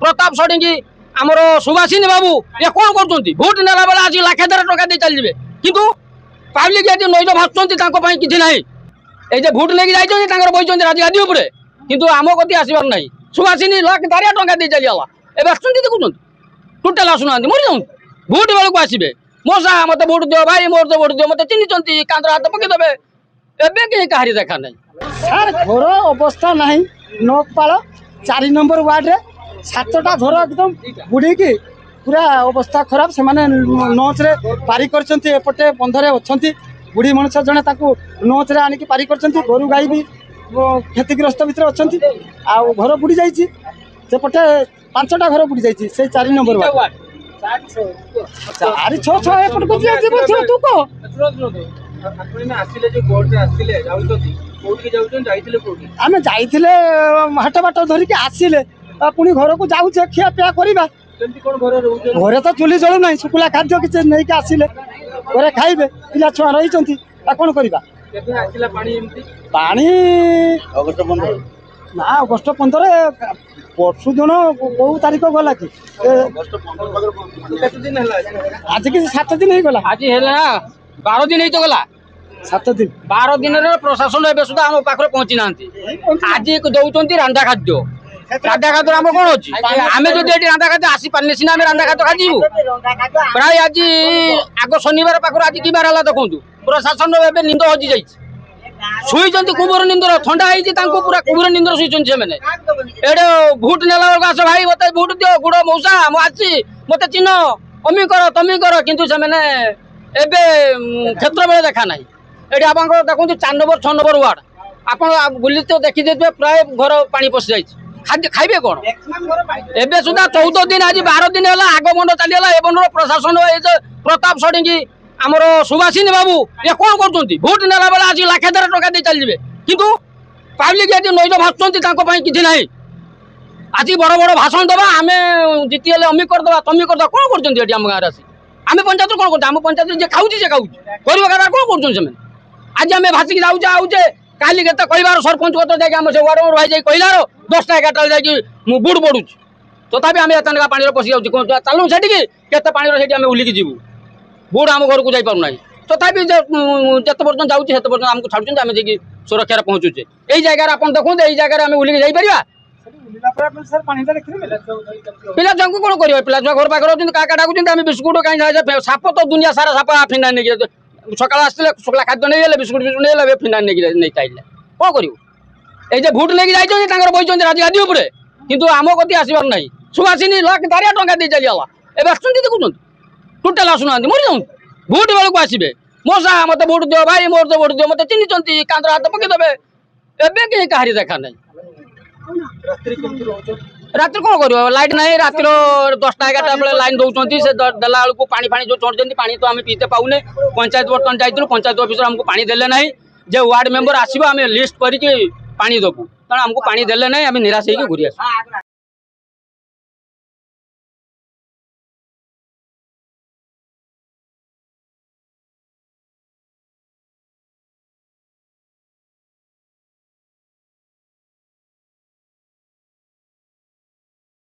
प्रताप षडंगी आमर सुभाषिनी बाबू ये कौन कर भोट नेला बेला आज लाखे देर टका दे चलिए किंतु पब्लिक ये नईज भाषुच्च किसी ना ये भोट लेके जाइए बही राजगादी उपरे किंतु आम कति आसबार ना सुभाषिनी लाख दारिया टका दे चलीगला एवं आसुँच देखुं टोटाल आसुना मरी जाऊँ भोट बेलू आसबे मोसा मत भोट दियो भाई मोर तो भोट दियो मत चिन्ह कांदर हाथ पकईदे एवं कहीं कहारी देखा ना सर घर अवस्था ना नौपाल 4 नंबर वार्ड रे 7टा घर एकदम बुड़ी की पूरा अवस्था खराब से माने नौच रे पारी करछंती एपटे बंधरे अछंती बुढ़ी मनुष्य जने ताकू नौच रे आनिकी पारी करछंती गोरु गाई भी क्षतिग्रस्त भितर अछंती आ घर बुड़ी जाईची सेपटे 5टा घर बुड़ी जाईची से 4 नंबर वार्ड 4-6 एपट को जीव तू को आम जाइले हाट बाट धरिकी आसिले पुणी घर को जाऊे खिया पिया करवा घरे तो चुली जलू ना शुखला खाद्य किसी नहीं आसिले घरे खाइबे पिला छुआ रही कौन करवा पानी ना अगस्ट 15 परसु दिन कौ तारीख गला कि आज कि 7 दिन हो गला आज है 12 दिन ही तो गला 7 दिन 12 दिन प्रशासन एवं सुधा आम पाखे पहुंची ना आज दौरान रांधा खाद्य रांधा खाद्य आम कौन अच्छी आम जो रांधा खाद्य आसी पारे सीना आम रांधा खाद्य खाइबू प्राय आज आग शनिवार पाखर आज कि बार है देखो प्रशासन एवं निंद हजि जाइए शुई कुबूर निंदर थंडा हो पूरा कुबूर निंदर शुई एडे भोट नेला बेलू आस भाई मत भोट दियो गुड़ मौसा मुझे मत चिन्ह अमी कर तमी कर किंतु से क्षेत्र बेले देखा ना ये आप देखो 4 नंबर 6 नंबर वार्ड आप बुली तो देखी दे प्राय घर पानी पशि जाइए खाद्य खाइबे कौन एवं सुधा 14 दिन आज 12 दिन है आगमन चलीगला एवं प्रशासन प्रताप षडंगी आमर सुभाषिनी बाबू ये कौन कर भोट नेला बेला आज लाखे देर टका दे चलिए किंतु पब्लिक ये नईज भाषुच्च किसी ना आज बड़ बड़ भाषण दबा आम जीती अमी करदे तमी करदे कौन कर आम गाँव आसी आम पंचायत कौन कर आम पंचायत जे खाऊँ से खाऊँ कर कौन कर आज आम भासिक जाऊे आउे काली के कहार सरपंच कत जाम से वार्ड मेम्बर भाई कहलार 10टा 11टा जा बुड़ पड़ू तथापि आम एत पानी पशि जाऊँ चलू से केते पानी आम उलिकी जीवु बुड़ आम घर को जापना तथापि जिते पर्यटन जाऊँच से पर्यटन आमको छाड़ुं आम जी सुरक्षा पहुँचुचे यही जगह आप देखते यही जगह आम उलिकी जापर पिला छुआ कौन कर पिला छुआ घर पाखे क्या क्या डाकुं आम बिस्कुट कहीं साप तो दुनिया सारा साप फिना नहीं सकाल आसते शुक्ला खाद्य नहीं बिस्कुट बिस्कुट नहीं फिना नहीं चाहिए कौन कर ये भोट लेके जाइए बही राजगादी उपरे किंतु आम कति आसबार ना सुभाषिनी लाख दारिया टका दे चलीगला एवं आसुँच देखुं टोटाल आसुना मरी जाऊँ भोट बेलू आसबे मोसा मत भोट दियो भाई मोर तो भोट दियो मत चिन्ह कांदर हाथ पकईदे एवं कहीं कहारी देखा ना रात कौन कर लाइट ना रात 10टा 11टा बेले लाइन दौरान से देला बेलू पानी फाणी जो चढ़ुं पानी तो आम पीते पाऊने पंचायत बर्तन जाइए पंचायत ऑफिसर आमको पानी देले ना जे वार्ड मेंबर आसो आम लिस्ट करके पानी देबू कारण आमको पानी देले ना आम निराश होगी घूरी आस।